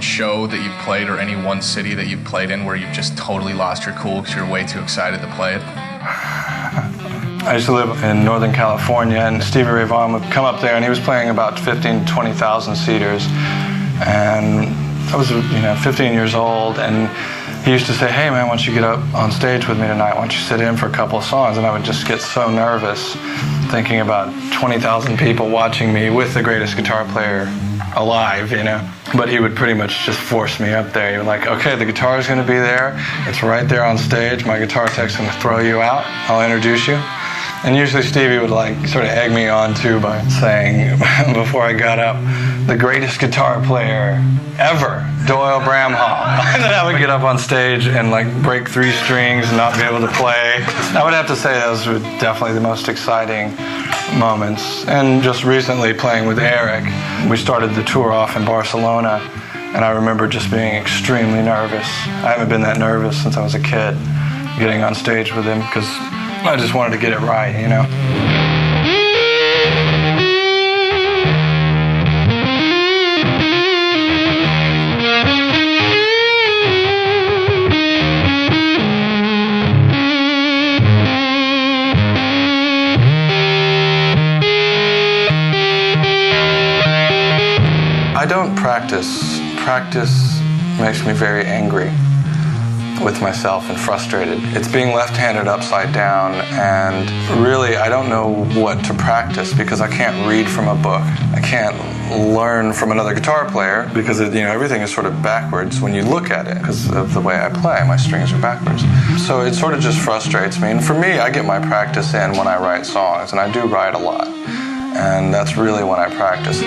show that you've played or any one city that you've played in where you've just totally lost your cool because you're way too excited to play it? I used to live in Northern California, and Stevie Ray Vaughan would come up there, and he was playing about 15,000 to 20,000 seaters. And I was 15 years old, and he used to say, "Hey man, why don't you get up on stage with me tonight? Why don't you sit in for a couple of songs?" And I would just get so nervous thinking about 20,000 people watching me with the greatest guitar player alive, But he would pretty much just force me up there. He was like, "Okay, the guitar's going to be there. It's right there on stage. My guitar tech's going to throw you out. I'll introduce you." And usually Stevie would sort of egg me on too by saying, before I got up, "The greatest guitar player ever, Doyle Bramhall." And then I would get up on stage and break 3 strings and not be able to play. I would have to say those were definitely the most exciting moments. And just recently playing with Eric, we started the tour off in Barcelona, and I remember just being extremely nervous. I haven't been that nervous since I was a kid, getting on stage with him, because I just wanted to get it right, I don't practice. Practice makes me very angry with myself and frustrated. It's being left-handed upside down, and really I don't know what to practice because I can't read from a book. I can't learn from another guitar player because everything is sort of backwards when you look at it because of the way I play. My strings are backwards. So it sort of just frustrates me. And for me, I get my practice in when I write songs, and I do write a lot. And that's really when I practice.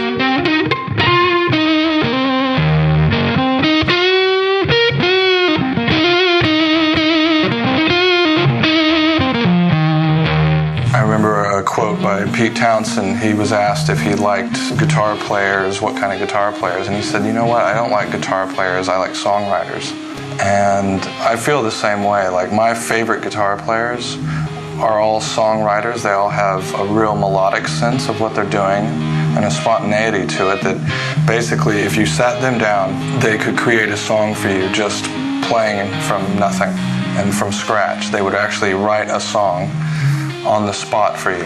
I remember a quote by Pete Townsend. He was asked if he liked guitar players, what kind of guitar players, and he said, "You know what, I don't like guitar players, I like songwriters." And I feel the same way. My favorite guitar players are all songwriters. They all have a real melodic sense of what they're doing and a spontaneity to it that basically if you sat them down, they could create a song for you just playing from nothing and from scratch. They would actually write a song on the spot for you.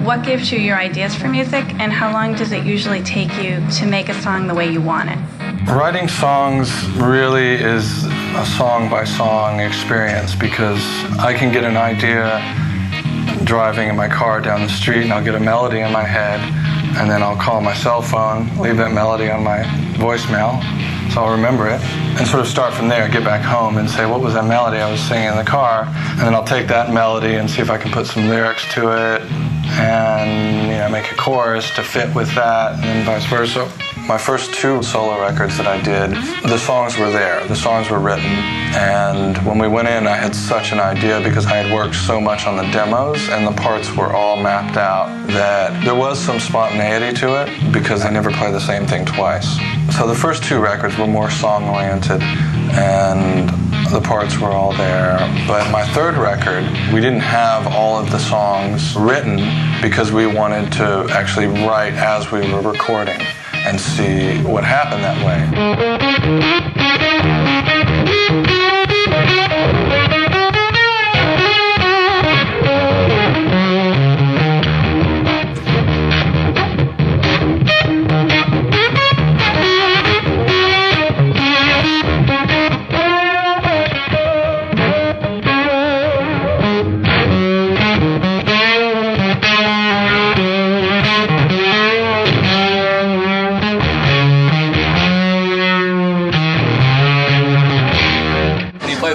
What gives you your ideas for music, and how long does it usually take you to make a song the way you want it? Writing songs really is a song-by-song experience because I can get an idea driving in my car down the street, and I'll get a melody in my head, and then I'll call my cell phone, leave that melody on my voicemail, so I'll remember it, and sort of start from there, get back home and say, what was that melody I was singing in the car? And then I'll take that melody and see if I can put some lyrics to it, and make a chorus to fit with that, and then vice versa. My first 2 solo records that I did, the songs were there, the songs were written, and when we went in I had such an idea because I had worked so much on the demos and the parts were all mapped out that there was some spontaneity to it because I never play the same thing twice. So the first 2 records were more song-oriented and the parts were all there. But my 3rd record, we didn't have all of the songs written because we wanted to actually write as we were recording and see what happened that way.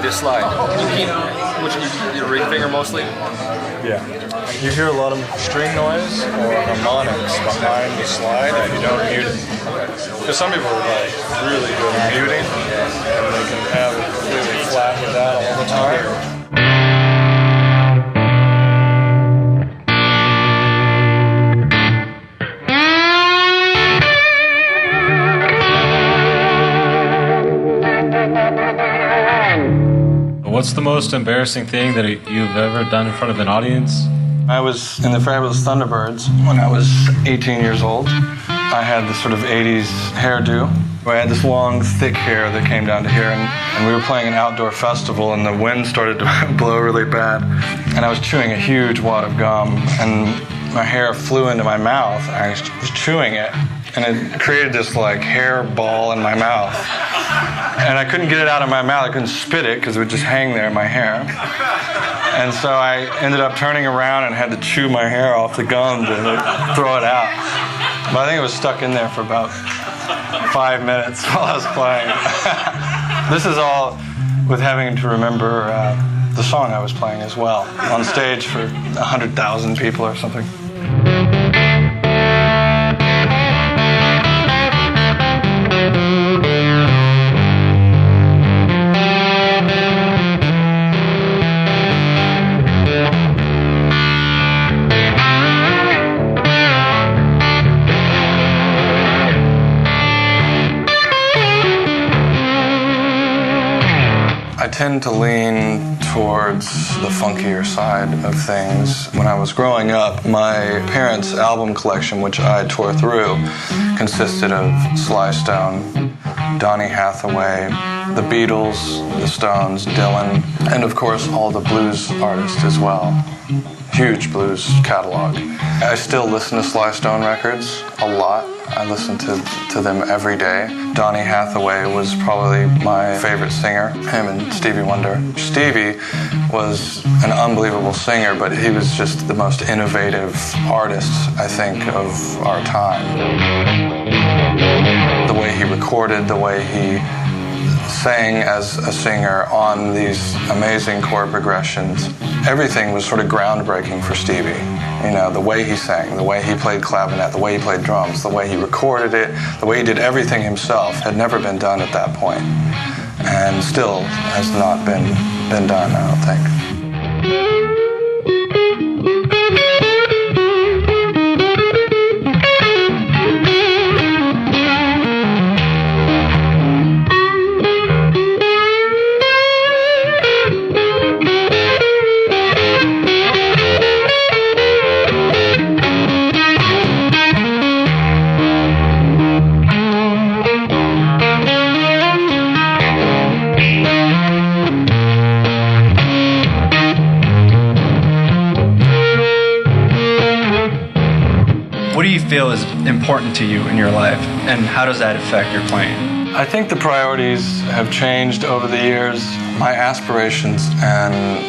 Your slide. Your ring finger mostly? Yeah. You hear a lot of string noise or harmonics behind the slide and you don't mute it. Because some people are really good at muting and they can have it completely flat with that all the time. What's the most embarrassing thing that you've ever done in front of an audience? I was in the Fabulous Thunderbirds when I was 18 years old. I had this sort of 80s hairdo. I had this long, thick hair that came down to here, and we were playing an outdoor festival, and the wind started to blow really bad. And I was chewing a huge wad of gum, and my hair flew into my mouth. I was chewing it, and it created this like hair ball in my mouth. And I couldn't get it out of my mouth. I couldn't spit it because it would just hang there in my hair. And so I ended up turning around and had to chew my hair off the gum to throw it out. But I think it was stuck in there for about 5 minutes while I was playing. This is all with having to remember the song I was playing as well, on stage for 100,000 people or something. I tend to lean towards the funkier side of things. When I was growing up, my parents' album collection, which I tore through, consisted of Sly Stone, Donny Hathaway, the Beatles, the Stones, Dylan, and of course all the blues artists as well. Huge blues catalog. I still listen to Sly Stone records a lot. I listen to them every day. Donny Hathaway was probably my favorite singer, him and Stevie Wonder. Stevie was an unbelievable singer, but he was just the most innovative artist, I think, of our time. The way he recorded, the way he sang as a singer on these amazing chord progressions. Everything was sort of groundbreaking for Stevie. You know, the way he sang, the way he played clavinet, the way he played drums, the way he recorded it, the way he did everything himself had never been done at that point, and still has not been done, I don't think. What do you feel is important to you in your life, and how does that affect your playing? I think the priorities have changed over the years. My aspirations and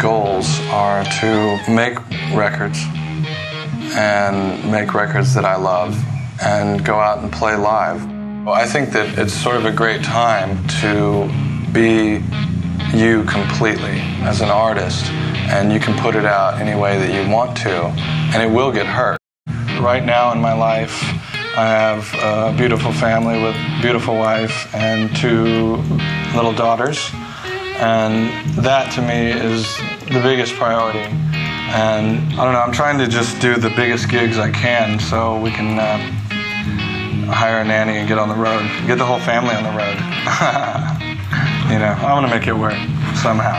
goals are to make records, and make records that I love, and go out and play live. I think that it's sort of a great time to be you completely as an artist, and you can put it out any way that you want to, and it will get hurt. Right now in my life, I have a beautiful family with a beautiful wife and 2 little daughters, and that to me is the biggest priority. And I don't know, I'm trying to just do the biggest gigs I can so we can hire a nanny and get on the road, get the whole family on the road. You know, I want to make it work somehow.